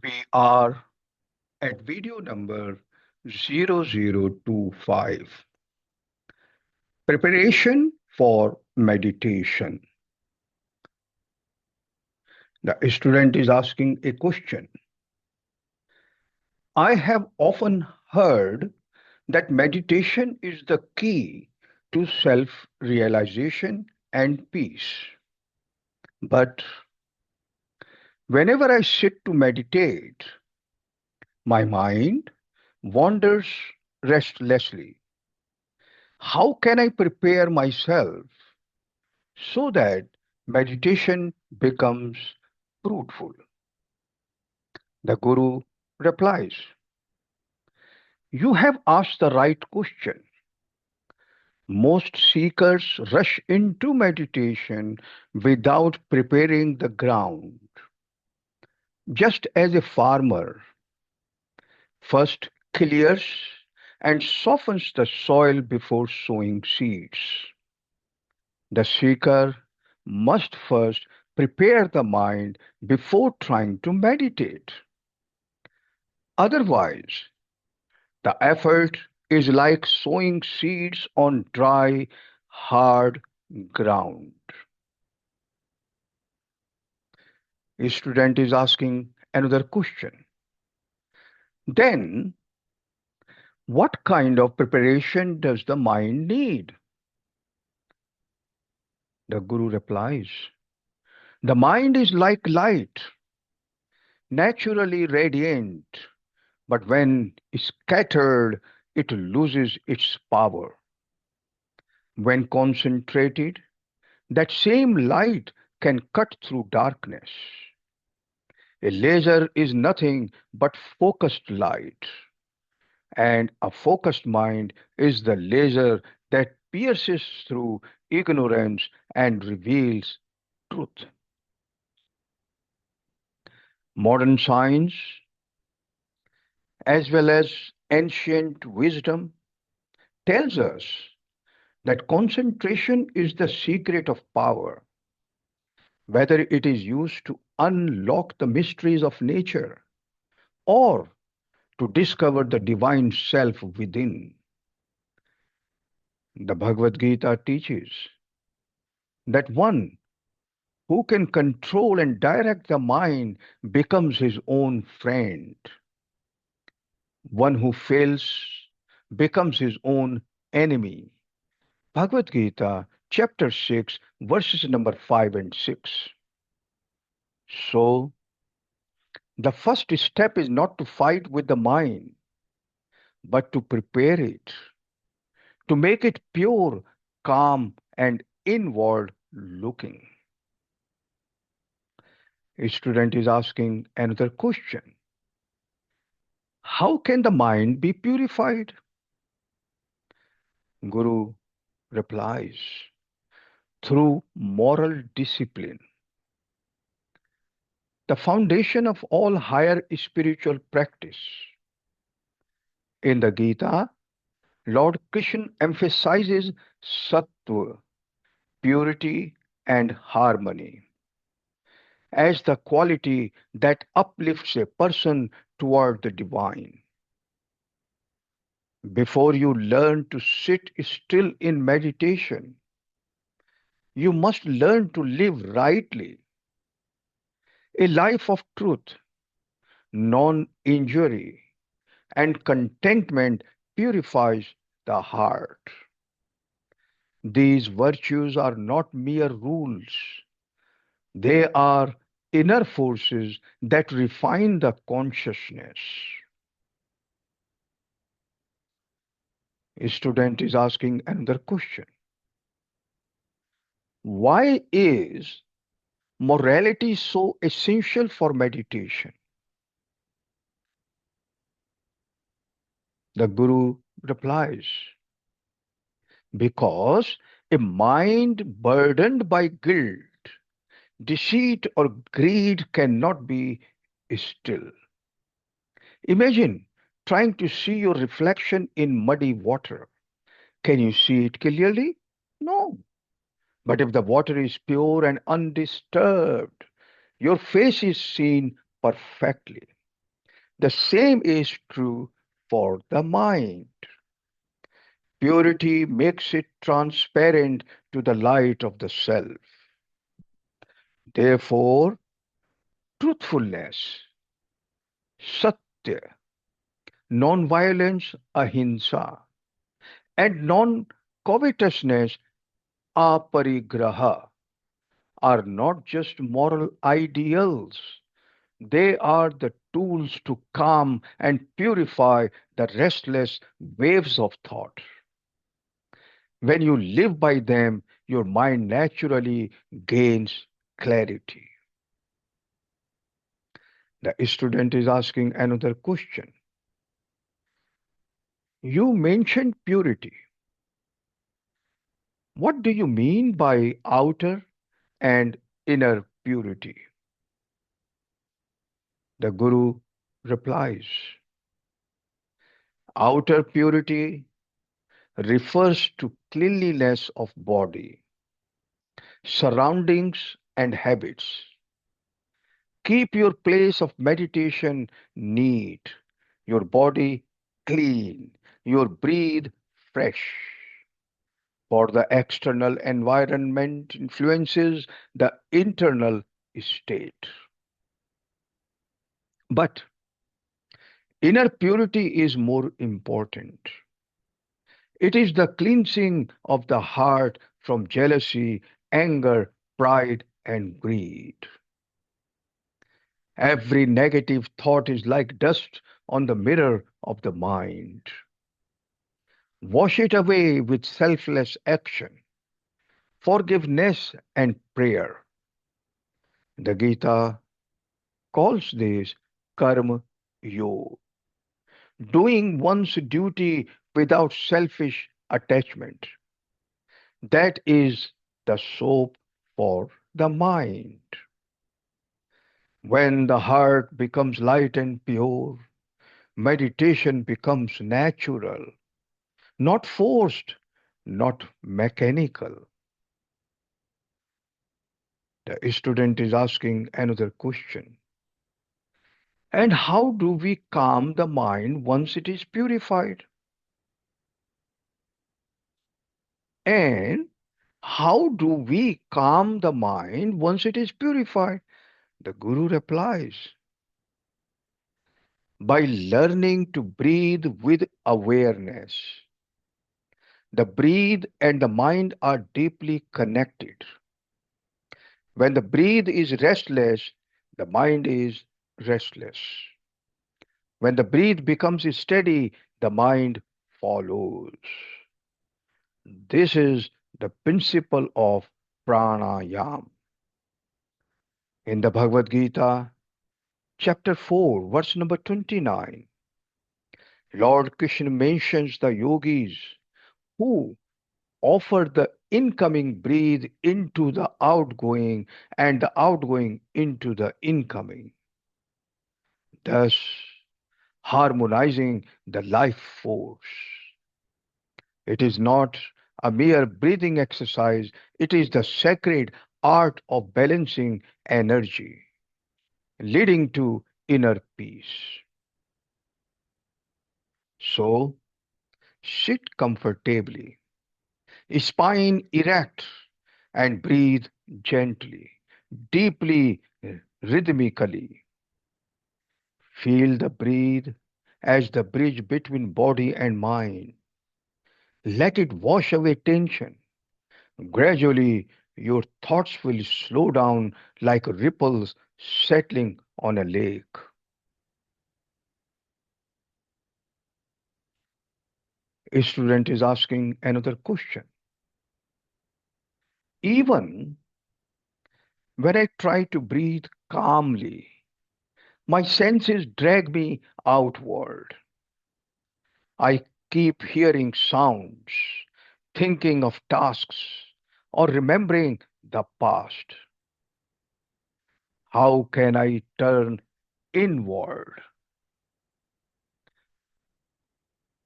We are at video number 0025. Preparation for meditation. The student is asking a question. I have often heard that meditation is the key to self realization and peace. But whenever I sit to meditate, my mind wanders restlessly. How can I prepare myself so that meditation becomes fruitful? The Guru replies, you have asked the right question. Most seekers rush into meditation without preparing the ground. Just as a farmer first clears and softens the soil before sowing seeds, the seeker must first prepare the mind before trying to meditate. Otherwise, the effort is like sowing seeds on dry, hard ground. A student is asking another question. Then, what kind of preparation does the mind need? The Guru replies, the mind is like light, naturally radiant, but when scattered, it loses its power. When concentrated, that same light can cut through darkness. A laser is nothing but focused light, and a focused mind is the laser that pierces through ignorance and reveals truth. Modern science, as well as ancient wisdom, tells us that concentration is the secret of power, whether it is used to unlock the mysteries of nature or to discover the divine self within. The Bhagavad Gītā teaches that one who can control and direct the mind becomes his own friend. One who fails becomes his own enemy. Bhagavad Gītā, chapter 6, verses number 5 and 6. So, the first step is not to fight with the mind, but to prepare it, to make it pure, calm, and inward looking. A student is asking another question. How can the mind be purified? Guru replies, through moral discipline. The foundation of all higher spiritual practice. In the Gita, Lord Krishna emphasizes sattva, purity, and harmony as the quality that uplifts a person toward the divine. Before you learn to sit still in meditation, you must learn to live rightly, a life of truth, non injury, and contentment purifies the heart. These virtues are not mere rules, they are inner forces that refine the consciousness. A student is asking another question. Why is morality so essential for meditation? The Guru replies, because a mind burdened by guilt, deceit, or greed cannot be still. Imagine trying to see your reflection in muddy water. Can you see it clearly? No. But if the water is pure and undisturbed, your face is seen perfectly. The same is true for the mind. Purity makes it transparent to the light of the self. Therefore, truthfulness, satya, non-violence, ahimsa, and non-covetousness, aparigraha, are not just moral ideals. They are the tools to calm and purify the restless waves of thought. When you live by them, your mind naturally gains clarity. The student is asking another question. You mentioned purity. What do you mean by outer and inner purity? The Guru replies, outer purity refers to cleanliness of body, surroundings, and habits. Keep your place of meditation neat, your body clean, your breathe fresh. For the external environment influences the internal state. But inner purity is more important. It is the cleansing of the heart from jealousy, anger, pride, and greed. Every negative thought is like dust on the mirror of the mind. Wash it away with selfless action, forgiveness, and prayer. The Gita calls this karma yoga, doing one's duty without selfish attachment. That is the soap for the mind. When the heart becomes light and pure, meditation becomes natural, not forced, not mechanical. The student is asking another question. And how do we calm the mind once it is purified? And how do we calm the mind once it is purified? The Guru replies, by learning to breathe with awareness. The breath and the mind are deeply connected. When the breath is restless, the mind is restless. When the breath becomes steady, the mind follows. This is the principle of pranayam. In the Bhagavad Gītā, chapter 4, verse number 29, Lord Krishna mentions the yogis who offer the incoming breath into the outgoing and the outgoing into the incoming, thus harmonizing the life force. It is not a mere breathing exercise, it is the sacred art of balancing energy, leading to inner peace. So, sit comfortably, spine erect, and breathe gently, deeply, rhythmically. Feel the breath as the bridge between body and mind. Let it wash away tension. Gradually, your thoughts will slow down like ripples settling on a lake. A student is asking another question. Even when I try to breathe calmly, my senses drag me outward. I keep hearing sounds, thinking of tasks, or remembering the past. How can I turn inward?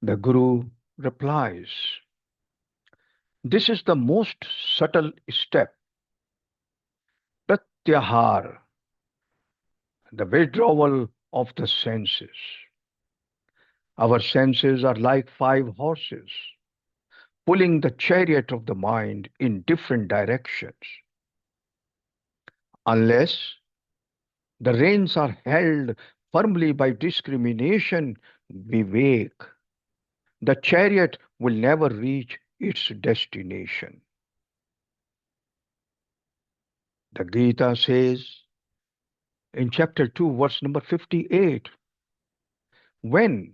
The Guru replies, this is the most subtle step, pratyahar, the withdrawal of the senses. Our senses are like 5 horses, pulling the chariot of the mind in different directions. Unless the reins are held firmly by discrimination, vivek, the chariot will never reach its destination. The Gita says in chapter 2, verse number 58, when,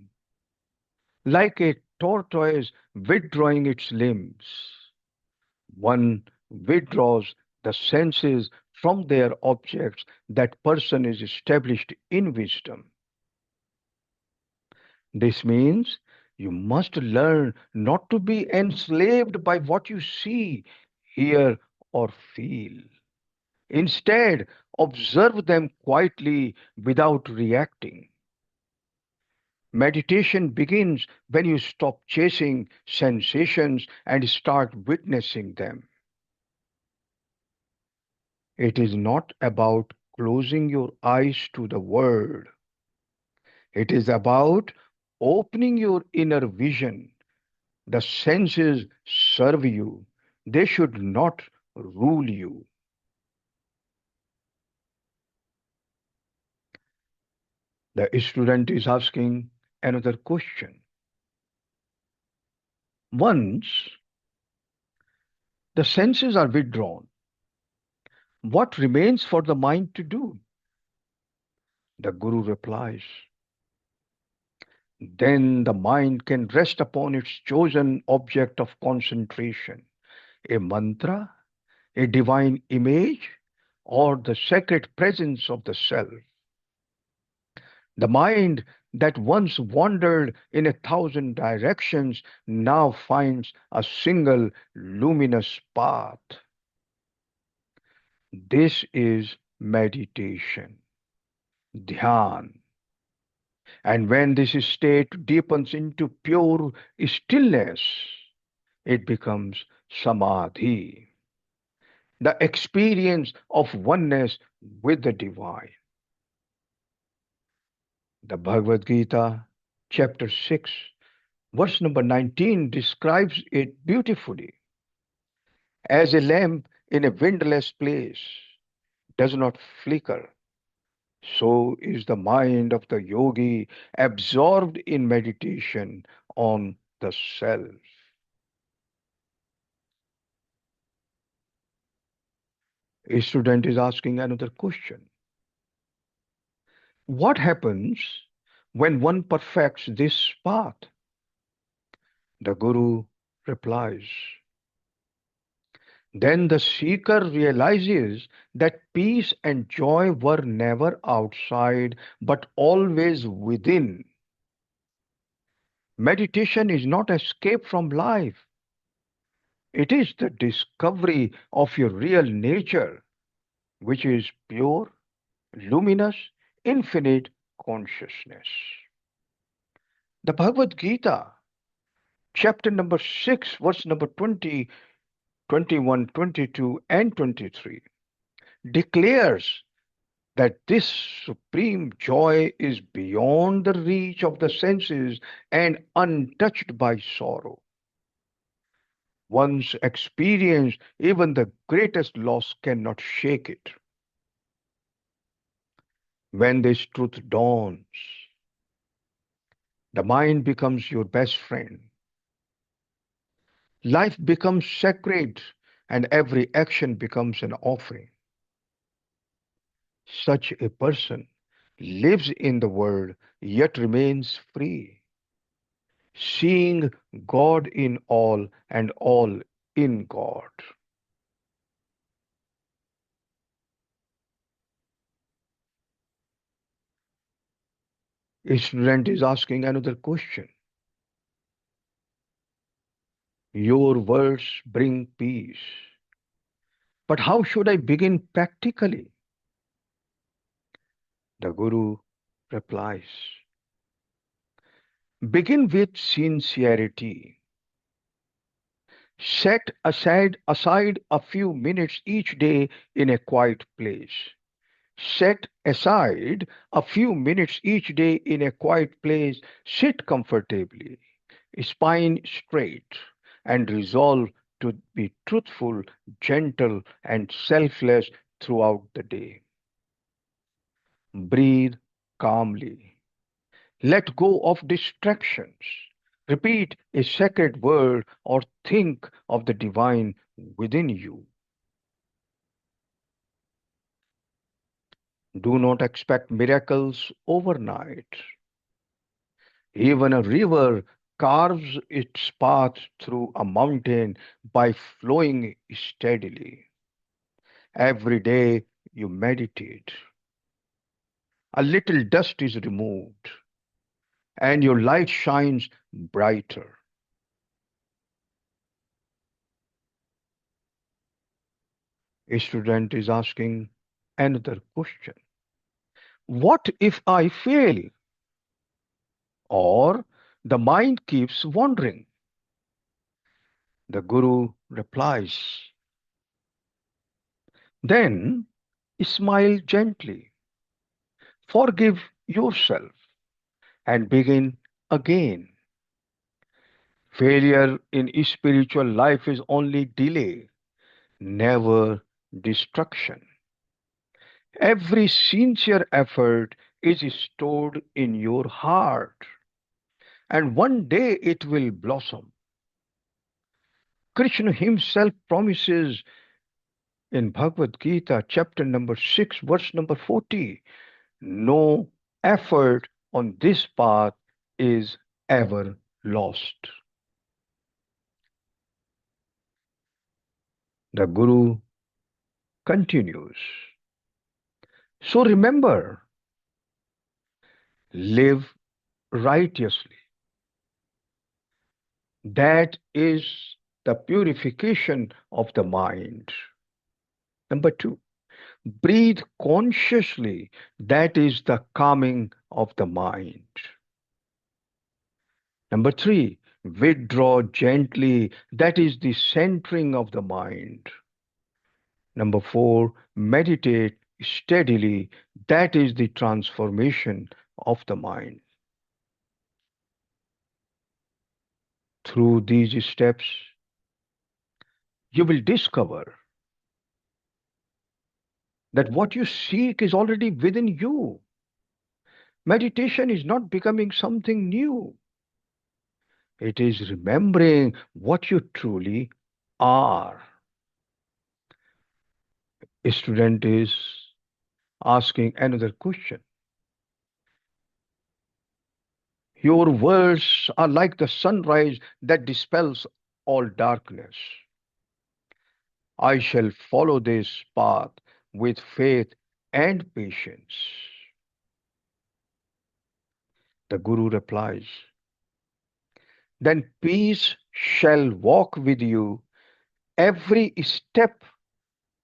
like a tortoise withdrawing its limbs, one withdraws the senses from their objects, that person is established in wisdom. This means you must learn not to be enslaved by what you see, hear, or feel. Instead, observe them quietly without reacting. Meditation begins when you stop chasing sensations and start witnessing them. It is not about closing your eyes to the world. It is about opening your inner vision. The senses serve you, they should not rule you. The student is asking another question. Once the senses are withdrawn, what remains for the mind to do? The Guru replies, then the mind can rest upon its chosen object of concentration, a mantra, a divine image, or the sacred presence of the self. The mind that once wandered in 1,000 directions now finds a single luminous path. This is meditation, dhyan. And when this state deepens into pure stillness, it becomes samadhi, the experience of oneness with the divine. The Bhagavad Gītā, chapter 6, verse number 19 describes it beautifully. As a lamp in a windless place does not flicker, so is the mind of the yogi absorbed in meditation on the self. A student is asking another question. What happens when one perfects this path? The Guru replies, then the seeker realizes that peace and joy were never outside but always within. Meditation is not escape from life, it is the discovery of your real nature, which is pure, luminous, infinite consciousness. The Bhagavad Gita, chapter number 6, verse number 20, 21, 22, and 23, declares that this supreme joy is beyond the reach of the senses and untouched by sorrow. Once experienced, even the greatest loss cannot shake it. When this truth dawns, the mind becomes your best friend. Life becomes sacred, and every action becomes an offering. Such a person lives in the world yet remains free, seeing God in all and all in God. A student is asking another question. Your words bring peace, but how should I begin practically? The Guru replies, begin with sincerity. Set aside a few minutes each day in a quiet place. Set aside a few minutes each day in a quiet place, sit comfortably, spine straight, and resolve to be truthful, gentle, and selfless throughout the day. Breathe calmly. Let go of distractions. Repeat a sacred word or think of the divine within you. Do not expect miracles overnight. Even a river carves its path through a mountain by flowing steadily. Every day you meditate, a little dust is removed, and your light shines brighter. A student is asking another question. What if I fail? Or the mind keeps wandering? The Guru replies, then smile gently, forgive yourself, and begin again. Failure in spiritual life is only delay, never destruction. Every sincere effort is stored in your heart, and one day it will blossom. Krishna himself promises in Bhagavad Gītā, chapter number 6, verse number 40, no effort on this path is ever lost. The Guru continues. So remember, live righteously. That is the purification of the mind. Number two, breathe consciously. That is the calming of the mind. Number three, withdraw gently. That is the centering of the mind. Number four, meditate steadily. That is the transformation of the mind. Through these steps, you will discover that what you seek is already within you. Meditation is not becoming something new, it is remembering what you truly are. A student is asking another question. Your words are like the sunrise that dispels all darkness. I shall follow this path with faith and patience. The Guru replies, then peace shall walk with you every step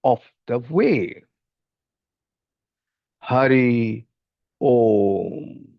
of the way. Hari Om.